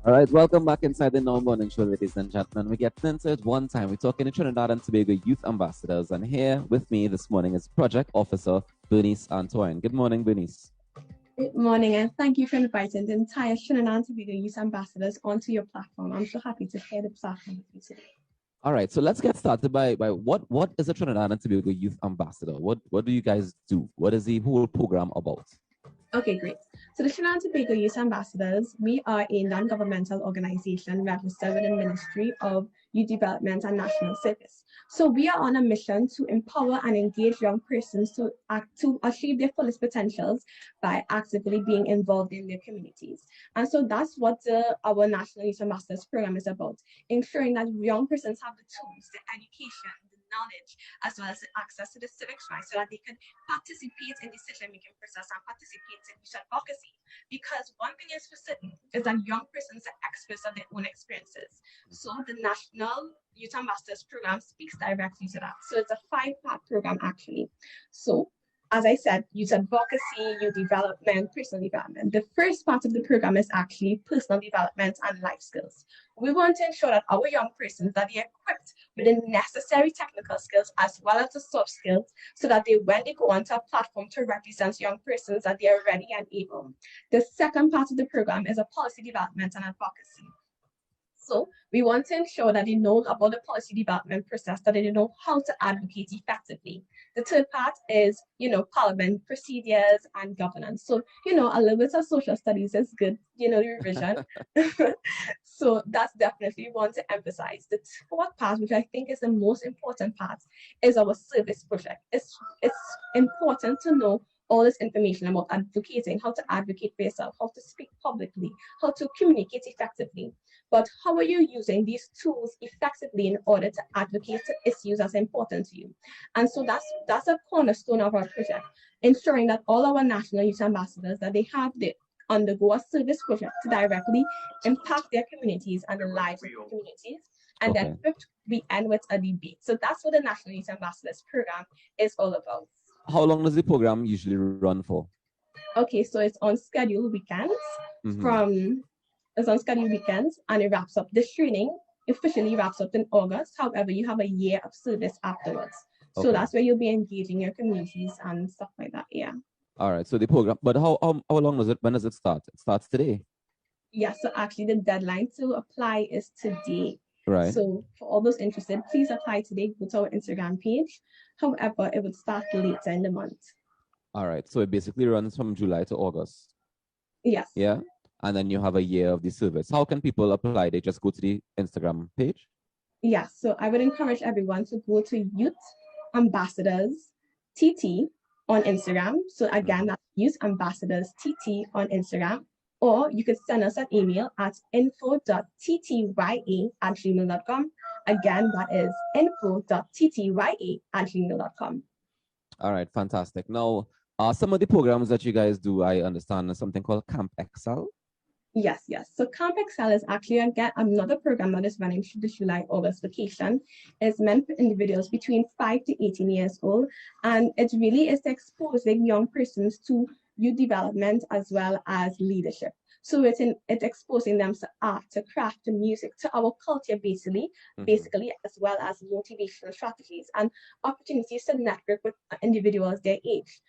All right, welcome back inside the Normal Morning Show, ladies and gentlemen. We get into it one time. We're talking to Trinidad and Tobago Youth Ambassadors, and here with me this morning is Project Officer Bernice Antoine. Good morning, Bernice. Good morning, and thank you for inviting the entire Trinidad and Tobago Youth Ambassadors onto your platform. I'm so happy to share the platform with you today. All right, so let's get started by what is a Trinidad and Tobago Youth Ambassador? What do you guys do? What is the whole program about? Okay, great. So the Trinidad and Tobago Youth Ambassadors, we are a non-governmental organization registered with the Ministry of Youth Development and National Service. So we are on a mission to empower and engage young persons to achieve their fullest potentials by actively being involved in their communities. And so that's what our National Youth Ambassadors program is about, ensuring that young persons have the tools, the education, the knowledge, as well as the access to the civics rights so that they can participate in decision-making process and participate in youth advocacy. Because one thing is for certain is that young persons are experts of their own experiences. So the National Youth Ambassadors program speaks directly to that. So it's a 5-part program actually. So as I said, youth advocacy, youth development, personal development. The first part of the program is actually personal development and life skills. We want to ensure that our young persons that they are equipped with the necessary technical skills as well as the soft skills so that when they go onto a platform to represent young persons that they are ready and able. The second part of the program is a policy development and advocacy. So we want to ensure that they know about the policy development process, that they know how to advocate effectively. The third part is, parliament procedures and governance. So, a little bit of social studies is good, revision. So that's definitely want to emphasize. The fourth part, which I think is the most important part, is our service project. It's important to know all this information about advocating, how to advocate for yourself, how to speak publicly, how to communicate effectively. But how are you using these tools effectively in order to advocate issues that's important to you? And so that's a cornerstone of our project, ensuring that all our national youth ambassadors, that they have the undergo a service project to directly impact their communities and the lives of the communities. And then fifth, we end with a debate. So that's what the National Youth Ambassadors program is all about. How long does the program usually run for? Okay, so it's on scheduled weekends It's on scheduled weekends, and it wraps up. This training officially wraps up in August. However, you have a year of service afterwards. So that's where you'll be engaging your communities and stuff like that. Yeah. All right. So the program, but how long does it? When does it start? It starts today. Yeah. So actually, the deadline to apply is today. Right. So for all those interested, please apply today. Go to our Instagram page. However, it would start later in the month. All right. So it basically runs from July to August. Yes. Yeah. And then you have a year of the service. How can people apply? They just go to the Instagram page? Yes. So I would encourage everyone to go to Youth Ambassadors TT on Instagram. So again, that's Youth Ambassadors TT on Instagram. Or you could send us an email at info.ttya@gmail.com. Again, that is info.ttya@gmail.com. All right, fantastic. Now, some of the programs that you guys do, I understand, is something called Camp Excel. Yes. So Camp Excel is actually, again, another program that is running through the July-August vacation. It's meant for individuals between 5 to 18 years old. And it really is exposing young persons to youth development as well as leadership. So it's exposing them to art, to craft, to music, to our culture, basically, as well as motivational strategies and opportunities to network with individuals their age.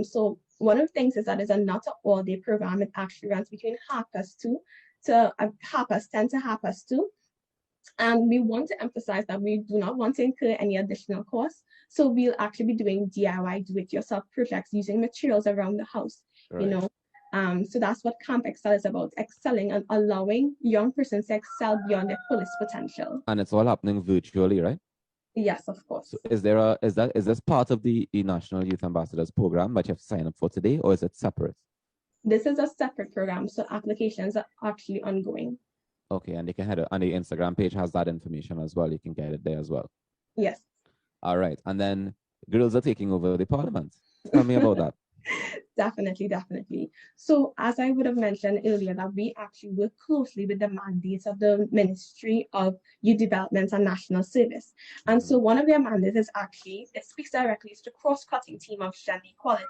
So one of the things is that it's a not an all-day program. It actually runs between 2:30 to 10:30 to 2:30. And we want to emphasize that we do not want to incur any additional costs. So we'll actually be doing DIY, do-it-yourself projects using materials around the house, right. So that's what Camp Excel is about, excelling and allowing young persons to excel beyond their fullest potential. And it's all happening virtually, right? Yes, of course. So is this part of the National Youth Ambassadors program that you have to sign up for today, or is it separate? This is a separate program, so applications are actually ongoing. Okay, and they can head on the Instagram page has that information as well. You can get it there as well. Yes. All right, and then girls are taking over the parliament. Tell me about that. Definitely, definitely. So, as I would have mentioned earlier, that we actually work closely with the mandates of the Ministry of Youth Development and National Service. And so, one of their mandates is actually, it speaks directly to the cross-cutting theme of gender equality,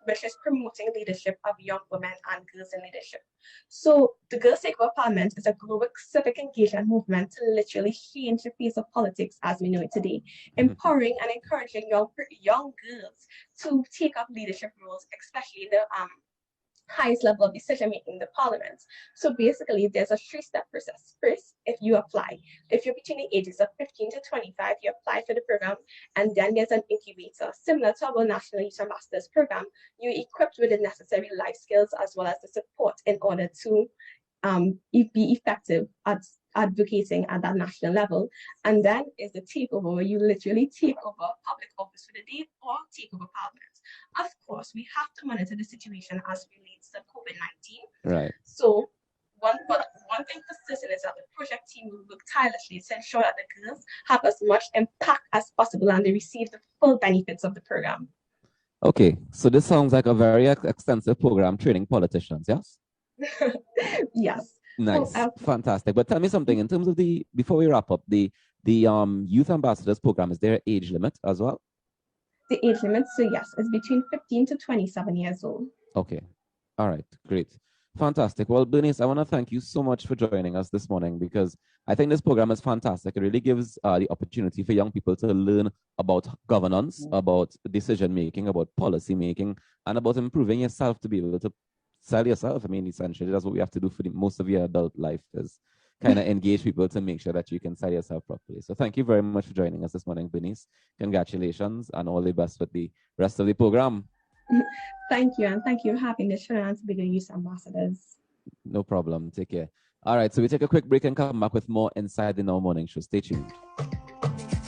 which is promoting leadership of young women and girls in leadership. So, the Girls Take Over Parliament is a global civic engagement movement to literally change the face of politics as we know it today, empowering and encouraging young girls to take up leadership roles, especially the highest level of decision making, the parliament. So basically, there's a three-step process. First, if you apply, if you're between the ages of 15 to 25, you apply for the program, and then there's an incubator similar to our National Youth Ambassadors program. You're equipped with the necessary life skills as well as the support in order to be effective at advocating at that national level. And then is the takeover, where you literally take over public office for the day or take over parliament. Of course, we have to monitor the situation as relates to COVID-19. Right. So one thing for certain is that the project team will work tirelessly to ensure that the girls have as much impact as possible and they receive the full benefits of the program. Okay, so this sounds like a very extensive program training politicians, yes? Yes. Nice, So, fantastic. But tell me something in terms of before we wrap up, the Youth Ambassadors program, is there an age limit as well? The age limit, so yes, is between 15 to 27 years old. Okay, all right, great. Fantastic. Well, Bernice, I want to thank you so much for joining us this morning because I think this program is fantastic. It really gives the opportunity for young people to learn about governance, about decision making, about policy making, and about improving yourself to be able to sell yourself. I mean, essentially, that's what we have to do for most of your adult life is kind of engage people to make sure that you can sell yourself properly. So thank you very much for joining us this morning, Bernice. Congratulations and all the best with the rest of the program. Thank you, and thank you for having the Trinidad Tobago Youth Ambassadors. No problem. Take care. All right, so we take a quick break and come back with more Inside the Now Morning Show. Stay tuned.